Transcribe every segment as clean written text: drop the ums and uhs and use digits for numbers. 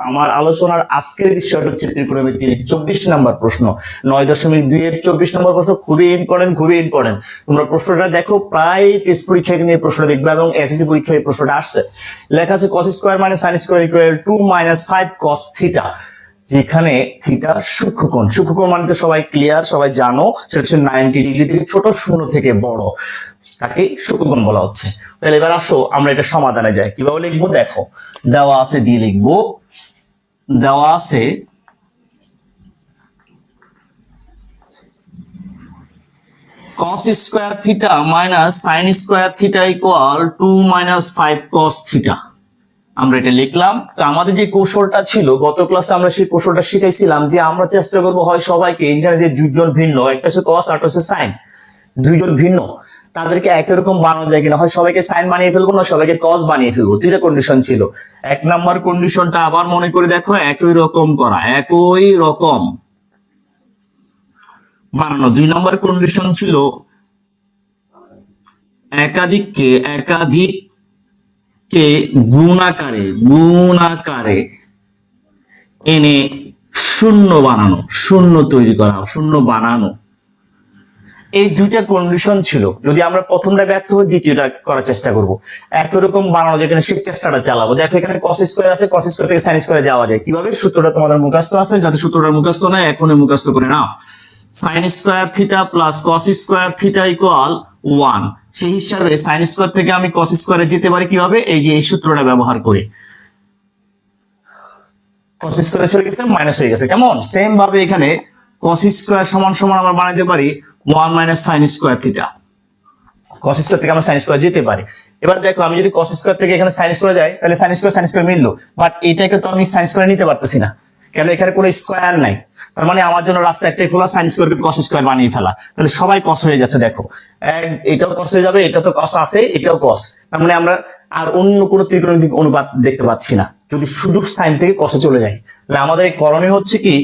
আমার আলোচনার আজকের বিষয়টা হচ্ছে ত্রিকোণমিতির 24 নম্বর প্রশ্ন। 9.2 এর 24 নম্বর প্রশ্ন খুবই ইম্পর্টেন্ট। তোমরা প্রশ্নটা দেখো, প্রায় টেস্ট পরীক্ষায় নিয়ে প্রশ্নটা দেখবে এবং এসএসসি পরীক্ষায় প্রশ্নটা আসছে। লেখা আছে cos square minus sin square equal 2 - 5 cos theta, যেখানে থিটা সূক্ষ্মকোণ মানে তো সবাই ক্লিয়ার, সবাই জানো সেটা হচ্ছে 90 ডিগ্রি থেকে ছোট, শূন্য থেকে বড়, তাকে সূক্ষ্মকোণ বলা হচ্ছে। তাহলে এবার আসো আমরা এটা সমাধানে যাই। কিভাবে লিখবো দেখো, দেওয়া আছে দিয়ে লিখবো। দেওয়া আছে cos square theta minus sin square theta equal 2 - 5 cos theta. আমরা এটা লিখলাম। তো আমাদের যে কৌশলটা ছিল গত ক্লাসে, আমরা সেই কৌশলটা শিখাইছিলাম যে আমরা চেষ্টা করবো হয় সবাইকে, এখানে যে দুইজন ভিন্ন, একটা হচ্ছে cos আর একটা হচ্ছে sin, দুইজন ভিন্ন, তাদেরকে একই রকম বানানো যায় কিনা, হয় সবাইকে সাইন বানিয়ে ফেলবো না সবাইকে কস বানিয়ে ফেলবো। দুইটা কন্ডিশন ছিল। এক নাম্বার কন্ডিশনটা আবার মনে করে দেখো, একই রকম করা, একই রকম বানানো। 2 নম্বর কন্ডিশন ছিল একাধিককে গুণাকারে এনে শূন্য বানানো, শূন্য তৈরি করা, শূন্য বানানো। এই দুইটা কন্ডিশন ছিল। যদি আমরা প্রথমটা ব্যর্থ হই, দ্বিতীয়টা করার চেষ্টা করব। একই রকম বানানো যায় কিনা সেই চেষ্টাটা চালাবো। দেখো এখানে cos স্কয়ার আছে, cos স্কয়ার থেকে sin স্কয়ারে যাওয়া যায় কিভাবে, সূত্রটা তোমাদের মুখস্থ আছে। যাতে সূত্রটা মুখস্থ না, এখনই মুখস্থ করে নাও। sin square theta plus cos square theta equal 1। সেই হিসাবে sin স্কয়ার থেকে আমি cos স্কয়ারে যেতে পারি কিভাবে, এই যে এই সূত্রটা ব্যবহার করে। cos স্কয়ারে চলে গেছে, মাইনাস হয়ে গেছে। কেমন সেম ভাবে এখানে cos স্কয়ার সমান আমরা বানাইতে পারি 1 - sin square theta. cos square থেকে আমরা sin স্কয়ার যেতে পারি। এবার দেখো, আমি যদি cos স্কয়ার থেকে এখানে sin স্কয়ার যাই, তাহলে sin স্কয়ার মিললো, বাট এটাকে তো আমি sin স্কয়ার নিতে পারতেছি না, কেন এখানে কোনো স্কয়ার নাই। তার মানে আমার জন্য রাস্তা একটাই খোলা, sin স্কয়ারকে cos স্কয়ার বানিয়ে ফেলা। তাহলে সবাই cos হয়ে যাচ্ছে। দেখো এটাও cos হয়ে যাবে, এটা তো cos আছে, এটাও cos। তার মানে আমরা আর অন্য কোনো ত্রিকোণমিতিক অনুপাত দেখতে পাচ্ছি না যদি শুধু sin থেকে cos এ চলে যায়। তাহলে আমাদের করণীয় হচ্ছে কি,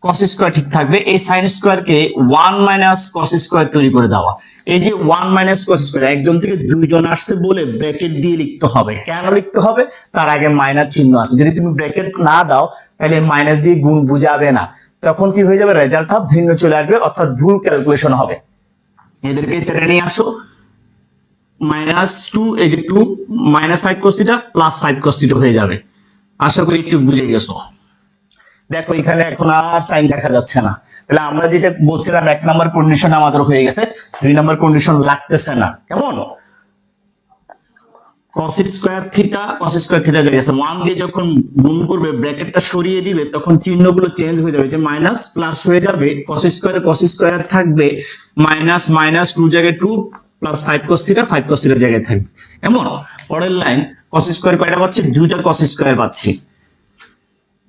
cos স্কয়ার ঠিক থাকবে, এই sin স্কয়ারকে 1 - cos স্কয়ার তৈরি করে দেওয়া। এই যে 1 - cos স্কয়ার, একজন থেকে দুইজন আসছে বলে ব্র্যাকেট দিয়ে লিখতে হবে। কেন লিখতে হবে, তার আগে মাইনাস চিহ্ন আছে। যদি তুমি ব্র্যাকেট না দাও তাহলে মাইনাস দিয়ে গুণ বুঝাবে না, তখন কি হয়ে যাবে, রেজাল্টটা ভিন্ন চলে আসবে, অর্থাৎ ভুল ক্যালকুলেশন হবে। এদেরকে সেটা নিয়ে আসো, -2, এই যে 2 - 5 cos theta plus 5 cos theta হয়ে যাবে। আশা করি একটু বুঝে গেছো। দেখো এখানে এখন আর সাইন দেখা যাচ্ছে না। তাহলে আমরা যেটা বলছিলাম, 1 নাম্বার কন্ডিশন আমাদের হয়ে গেছে, 2 নাম্বার কন্ডিশন লাগতেছে না। কেমন, cos স্কয়ার থিটা হয়ে গেছে। 1 দিয়ে যখন গুণ করবে, ব্র্যাকেটটা সরিয়ে দিবে, তখন চিহ্নগুলো চেঞ্জ হয়ে যাবে, যে মাইনাস প্লাস হয়ে যাবে। cos স্কয়ার থাকবে -2 জায়গায় 2 প্লাস 5 cos থিটা জায়গায় থাকবে। এমন পরের লাইন, cos স্কয়ার কয়টা পাচ্ছি, 2টা cos স্কয়ার পাচ্ছি।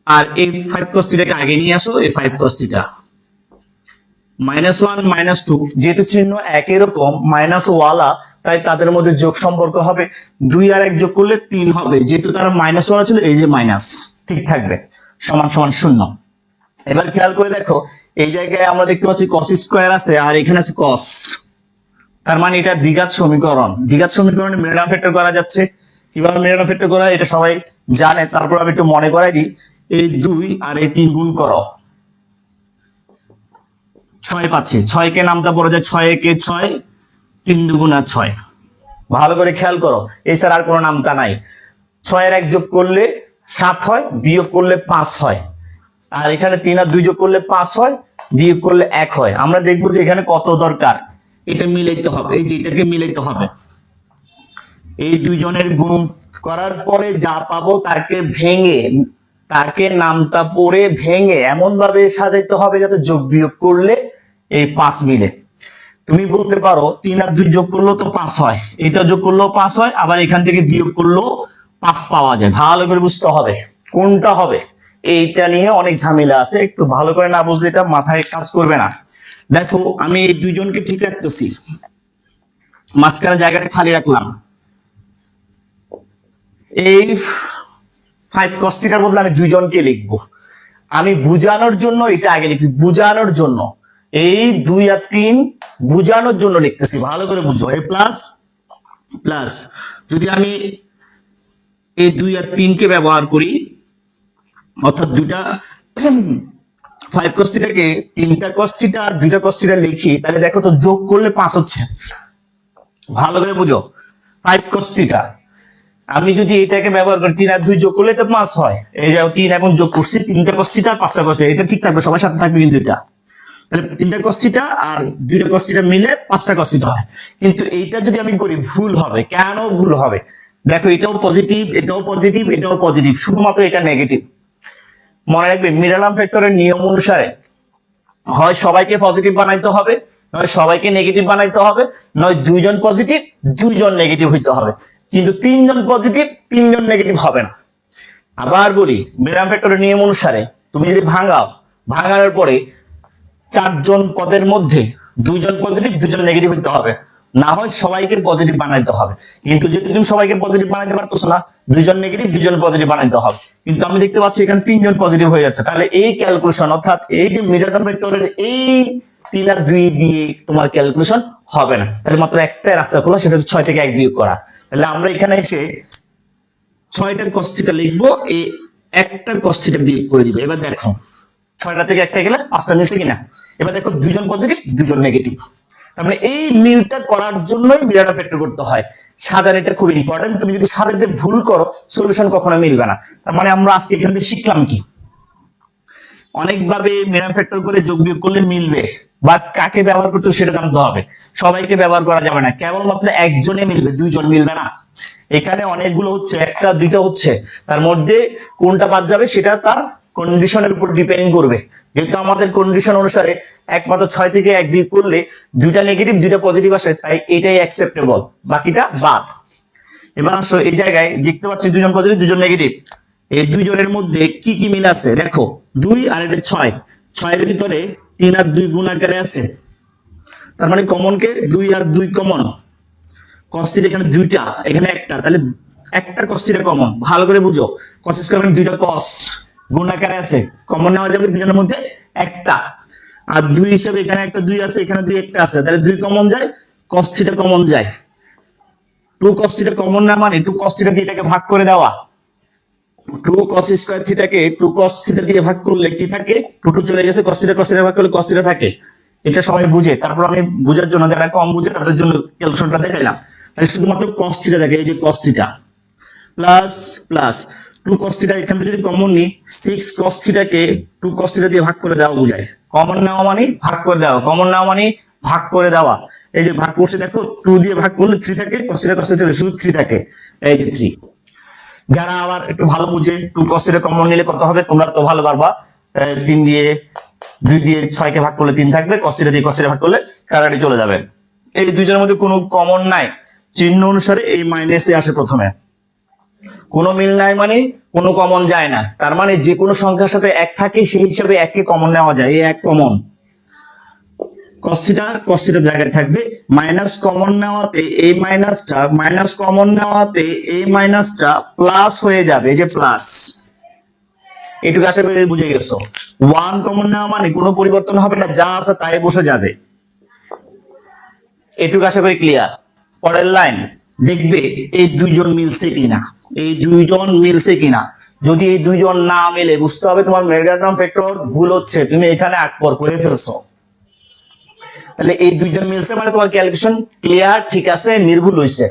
আর এই 5 cos থিটাকে আগে নিয়ে আসো, এই 5 cos থিটা -1 - 2, যেহেতু চিহ্ন একই রকম মাইনাস ওয়ালা, তাই তাদের মধ্যে যোগ সম্পর্ক হবে। 2 আর 1 যোগ করলে 3 হবে, যেহেতু তারা মাইনাস ওয়ালা ছিল, এই যে মাইনাস ঠিক থাকবে, সমান 0। এবার খেয়াল করে দেখো, এই জায়গায় আমরা দেখতে পাচ্ছি cos স্কয়ার আছে আর এখানে আছে cos। তার মানে এটা দ্বিঘাত সমীকরণ। দ্বিঘাত সমীকরণে মিডল ফ্যাক্টর করা যাচ্ছে। কিভাবে মিডল ফ্যাক্টর করা, এটা সবাই জানে, তারপর আমি একটু মনে করাই দিই। এই 2 আর এই 3 গুণ করো, 6 পাচ্ছি। 6 কে নামটা পড়ে যায়, 6 একে 6, 3 দুগুণা 6। ভালো করে খেয়াল করো, এছাড়া আর কোনো নামতা নাই। 6 এর 1 যোগ করলে 7 হয়, বিয়োগ করলে 5 হয়। আর এখানে 3 আর 2 যোগ করলে 5 হয়, বিয়োগ করলে 1 হয়। আমরা দেখবো যে এখানে কত দরকার, এটা মিলাইতে হবে, এই যে এটাকে মিলাইতে হবে। এই দুইজনের গুণ করার পরে যা পাবো তাকে নামতা পড়ে ভেঙে এমন ভাবে সাজাইতে হবে যাতে যোগ বিয়োগ করলে এই 5 মিলে। তুমি বলতে পারো 3 আর 2 যোগ করলেও তো 5 হয়, এটা যোগ করলেও 5 হয়, আবার এখান থেকে বিয়োগ করলেও 5 পাওয়া যায়। ভালো করে বুঝতে হবে কোনটা হবে, এইটা নিয়ে অনেক ঝামেলা আছে, একটু ভালো করে না বুঝলে এটা মাথায় কাজ করবে না। দেখো আমি এই দুইজনকে ঠিক রাখতেছি, মাঝখানে জায়গাটা খালি রাখলাম। এই 5 cos থিটার বদলে আমি দুইজনকে লিখবো। আমি বুঝানোর জন্য এটা আগে লিখছি, বুঝানোর জন্য এই 2 আর 3 বুঝানোর জন্য লিখতেছি। ভালো করে বুঝো, এই প্লাস প্লাস, যদি আমি এই 2 আর 3 কে ব্যবহার করি, অর্থাৎ দুইটা 5 cos θ কে 3টা cos θ আর 2টা cos θ লিখি, তাহলে দেখো তো যোগ করলে 5 হচ্ছে। ভালো করে বুঝো, 5 cos θ আমি যদি এটাকে ব্যবহার করি 3 আর 2 যোগ করলে এটা 5 হয়। এই যে 3 এখন যোগ করছি, 3টা cos θ আর 5টা cos θ, এটা ঠিক থাকবে, সবার সাথে থাকবে কিন্তু এটা। তাহলে 3টা cos θ আর 2টা cos θ মিলে 5টা cos θ হয়। কিন্তু এইটা যদি আমি করি ভুল হবে। কেন ভুল হবে? দেখো এটাও পজিটিভ, এটাও পজিটিভ, এটাও পজিটিভ, শুধুমাত্র এটা নেগেটিভ। মনে রাখবে মিডল ফ্যাক্টরের নিয়ম অনুসারে হয় সবাইকে পজিটিভ বানাইতে হবে, নয় সবাইকে নেগেটিভ বানাইতে হবে, নয় 2 জন পজিটিভ 2 জন নেগেটিভ হইতে হবে, কিন্তু 3 জন পজিটিভ 3 জন নেগেটিভ হবে না। আবার বলি, মিডল ফ্যাক্টরের নিয়ম অনুসারে তুমি যদি ভাঙানোর পরে 4 জন পদের মধ্যে 2 জন পজিটিভ 2 জন নেগেটিভ হইতে হবে, না হয় সবাইকে পজিটিভ বানাইতে হবে। কিন্তু যেহেতু তুমি সবাইকে পজিটিভ বানাইতে পারতেছো না, 2 জন নেগেটিভ 2 জন পজিটিভ বানাইতে হবে। কিন্তু আমি দেখতে পাচ্ছি এখানে 3 জন পজিটিভ হয়ে যাচ্ছে, তাহলে এই ক্যালকুলেশন অর্থাৎ এই যে মিডল ফ্যাক্টরের এই 3 আর 2 দিয়ে তোমার ক্যালকুলেশন হবে না। তাহলে মাত্র একটা রাস্তা খোলা, সেটা হচ্ছে 6 থেকে 1 বিয়োগ করা। তাহলে আমরা এখানে এসে 6টা cos θ লিখবো, এই একটা cos θ বিয়োগ করে দিব। এবার দেখো 6টা থেকে একটা গেলে 5টা নিচে কিনা। এবার দেখো 2 জন পজিটিভ 2 জন নেগেটিভ। তার মানে এই মিলটা করার জন্যই মিরর ফ্যাক্টর করতে হয়। সাজানোটা খুব ইম্পর্টেন্ট, তুমি যদি সাজাতে ভুল করো সলিউশন কখনো মিলবে না। তার মানে আমরা আজকে এখান থেকে শিখলাম কি, অনেকভাবে মিরর ফ্যাক্টর করে যোগ বিয়োগ করলে মিলবে, বা কাকে ব্যবহার করতে সেটা জানতে হবে। সবাইকে ব্যবহার করা যাবে না, কেবলমাত্র একজনে মিলবে, 2 জন মিলবে না। এখানে অনেকগুলো হচ্ছে, একটা দুইটা হচ্ছে, তার মধ্যে কোনটা বাদ যাবে সেটা তার কন্ডিশনের উপর ডিপেন্ড করবে। যেহেতু আমাদের কন্ডিশন অনুসারে একমাত্র 6 থেকে 1 বিয়োগ করলে 2টা নেগেটিভ 2টা পজিটিভ আসে, তাই এটাই অ্যাকসেপ্টেবল, বাকিটা বাদ। এবার আসো এই জায়গায় দেখতে পাচ্ছি 2 জন পজিটিভ 2 জন নেগেটিভ, এই 2 জনের মধ্যে কি কি মিল আছে দেখো, 2 আর এটা 6, 6 এর ভিতরে 3 আর 2 গুণ আকারে আছে, তার মানে কমন কে 2 আর 2 কমন। cos θ এখানে 2টা, এখানে একটা, তাহলে একটা cos θ কমন। ভালো করে বুঝো, cos স্কয়ার মানে 2টা cos গুণ আকারে আছে, কমন নেওয়া যাবে 2 জনের মধ্যে একটা। আর 2 হিসেবে এখানে একটা 2 আছে, এখানে 2 একটা আছে, তাহলে 2 কমন যায়, cos θ কমন যায়। 2 cos θ কমন না মানে 2 cos θ দিয়ে এটাকে ভাগ করে দেওয়া। 2 cos স্কয়ার θ কে 2 cos θ দিয়ে ভাগ করলে কি থাকে, 2 চলে গেছে, cos θ ভাগ করলে cos θ থাকে। এটা সবাই বুঝে, তারপর আমি বোঝার জন্য যারা কম বুঝে তাদের জন্য ক্যালকুলেশনটা দেখাইলাম। তাহলে শুধুমাত্র cos θ থাকে, এই যে cos θ প্লাস প্লাস 2 cos θ এখান থেকে যদি কমন নিই, 6 cos θ কে 2 cos θ দিয়ে ভাগ করে দেওয়া বোঝায়। কমন নেওয়া মানে ভাগ করে দেওয়া, কমন নেওয়া মানে ভাগ করে দেওয়া। এই যে ভাগ করছে দেখো, 2 দিয়ে ভাগ করলে 3 থাকে, cos θ শুধু 3 থাকে, এই যে 3। যারা আবার একটু ভালো বুঝে 2 cos θ কমন নিলে কত হবে, তোমরা তো ভালো পারবা। 3 দিয়ে 2 দিয়ে 6 কে ভাগ করলে 3 থাকবে, cos θ দিয়ে cos θ ভাগ করলে কাটাকাটি চলে যাবে। এই দুইজনের মধ্যে কোনো কমন নাই, চিহ্ন অনুসারে এই মাইনাসে আসে প্রথমে। কোনো মিল নাই মানে কোনো কমন যায় না, তার মানে যে কোনো সংখ্যার সাথে 1 থাকে সেই হিসাবে 1 কে কমন নেওয়া যায়, এই 1 কমন। cos θ জায়গায় থাকবে, মাইনাস কমন নেওয়াতে এই মাইনাসটা, মাইনাস কমন নেওয়াতে এই মাইনাসটা প্লাস হয়ে যাবে, এই যে প্লাস। এটুকু আশা করি বুঝে গেছো। 1 কমন নেওয়া মানে কোনো পরিবর্তন হবে না, যা আছে তাই বসে যাবে। এটুকু আশা করি ক্লিয়ার। পরের লাইন দেখবে এই 2 জন মিলছে কিনা, এই 2 জন মিলছে কিনা। যদি এই 2 জন না মিলে বুঝতে হবে তোমার মেরুদাম ফ্যাক্টর ভুল হচ্ছে, তুমি এখানে আকবর করে ফেলছো। তাহলে এই 2 জন মিলছে মানে তোমার ক্যালকুলেশন ক্লিয়ার, ঠিক আছে, নির্ভুল হইছে।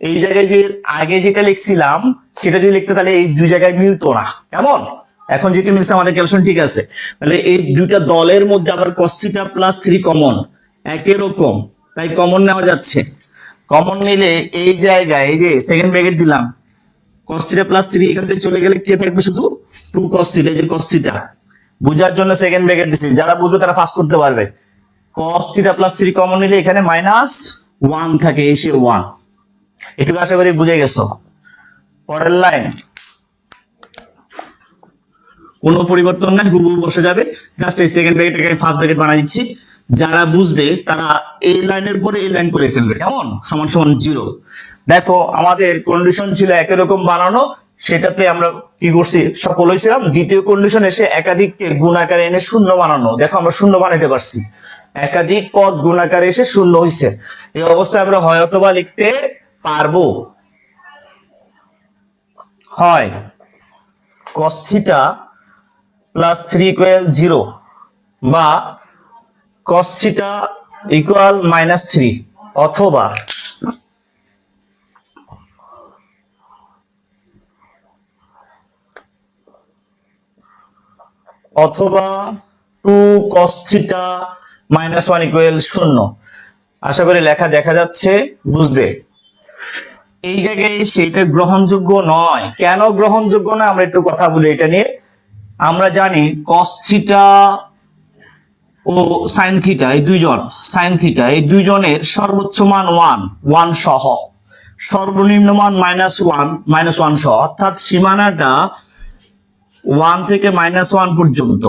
এই জায়গায় যে আগে যেটা লিখছিলাম সেটা যদি লিখতে, তাহলে এই 2 জায়গায় মিলতো না, কেমন? এখন যেটা মিলছে আমাদের ক্যালকুলেশন ঠিক আছে। তাহলে এই 2টা দলের মধ্যে আবার cos θ প্লাস 3 কমন, একই রকম, তাই কমন নেওয়া যাচ্ছে। কমন নিলে এই জায়গায় এই যে সেকেন্ড ব্র্যাকেট দিলাম, cos θ প্লাস 3 এখান থেকে চলে গেলে কি থাকবে, শুধু 2 cos θ, এই যে cos θ বোঝার জন্য সেকেন্ড ব্র্যাকেট দিছি, যারা বুঝবে তারা ফার্স্ট করতে পারবে। cos θ প্লাস 3 কমন নিলে এখানে -1 থাকে, এসে 1। এটুকু আশা করি বুঝে গেছো। পরের লাইন কোনো পরিবর্তন নাই, হুবহু বসে যাবে, জাস্ট এই সেকেন্ড ব্র্যাকেটটাকে ফার্স্ট ব্র্যাকেট বানাই দিচ্ছি। যারা বুঝবে তারা এই লাইনের পরে এই লাইন করে ফেলবে, কেমন, সমান সমান 0। দেখো আমাদের কন্ডিশন ছিল একই রকম বানানো, সেটাতে আমরা কি করছি, সফল হয়েছিলাম। দ্বিতীয় কন্ডিশন এসে একাধিককে গুণ আকারে এনে শূন্য বানানো, দেখো আমরা শূন্য বানাইতে পারছি, একাধিক পদ গুণ আকারে এসে শূন্য হয়েছে। এই অবস্থায় আমরা হয় অথবা লিখতে পারবো, হয় cos θ প্লাস 3 ইকুয়াল 0 বা cos থিটা ইকুয়াল -3 অথবা অথবা 2 cos থিটা -1 ইকুয়াল 0। আশা করি লেখা দেখা যাচ্ছে, বুঝবে। এই জায়গায় সেটা গ্রহণযোগ্য নয়। কেন গ্রহণযোগ্য না আমরা একটু কথা বলি এটা নিয়ে। আমরা জানি cos থিটা ও sin থিটা এই দুইজন, sin থিটা এই দুইজনের সর্বোচ্চ মান 1 সহ, সর্বনিম্ন মান -1 সহ, অর্থাৎ সীমানাটা 1 থেকে -1 পর্যন্ত।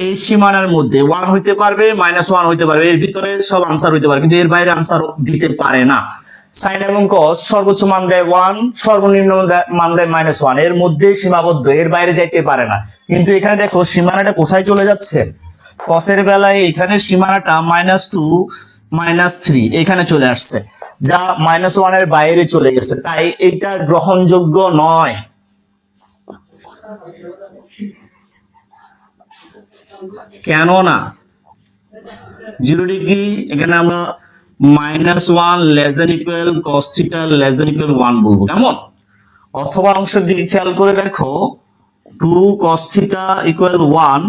এই সীমানার মধ্যে 1 হইতে পারবে, -1 হইতে পারবে, এর ভিতরে সব আনসার হইতে পারে, কিন্তু এর বাইরে আনসার দিতে পারে না। সাইন এবং কস সর্বোচ্চ মান দেয় 1, সর্বনিম্ন মান দেয় -1, এর মধ্যে সীমাবদ্ধ, এর বাইরে যাইতে পারে না। কিন্তু এখানে দেখো সীমানাটা কোথায় চলে যাচ্ছে, কসের বেলায় এখানে সীমানাটা -2 -3 এখানে চলে আসছে, যা -1 এর বাইরে চলে গেছে, তাই এটা গ্রহণযোগ্য নয়। কেননা 0 ডিগ্রি এখানে আমরা -1 less than equal cos theta less than equal 1 বলবো, কেমন? অথবা অংশের দিকে খেয়াল করে দেখো 2 cos থিটা ইকুয়াল 1,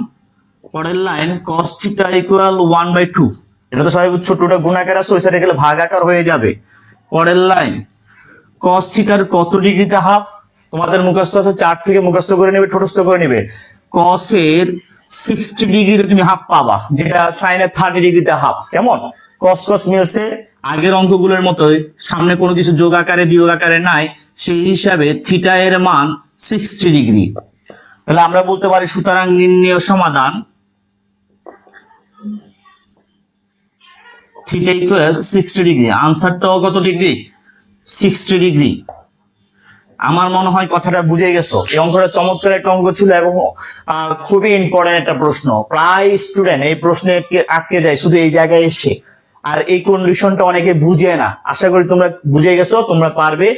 পরের লাইন cos থিটা ইকুয়াল 1/2। এটা তো সবাই বুঝছো, 2টা গুণাকার আছে, ওই সাইডে গেলে ভাগাকার হয়ে যাবে। পরের লাইন cos থিটার কত ডিগ্রিতে হাফ, তোমাদের মুখস্থ আছে, 4 থেকে মুখস্থ করে নেবে, ঠোঁটস্থ করে নেবে। cos এর 60 ডিগ্রিতে তুমি হাফ পাবা, যেটা sin এর 30 ডিগ্রিতে হাফ, কেমন? cos cos মিলছে, আগের অঙ্কগুলোর মতোই, সামনে কোনো কিছু যোগ আকারে বিয়োগ আকারে নাই, সেই হিসাবে থিটা এর মান 60 ডিগ্রি। তাহলে আমরা বলতে পারি সুতরাং নির্ণেয় সমাধান থিটা ইকুয়াল 60 ডিগ্রি। আনসারটাও কত ডিগ্রি? 60 ডিগ্রি। আমার মনে হয় কথাটা বুঝে গেছো। এই অঙ্কটা চমৎকার একটা অঙ্ক ছিল এবং খুবই ইম্পর্টেন্ট একটা প্রশ্ন। প্রায় স্টুডেন্ট এই প্রশ্নে আটকে যায় শুধু এই জায়গায় এসে, আর এই কন্ডিশনটা অনেকে বুঝে না। আশা করি তোমরা বুঝে গেছো, তোমরা পারবে।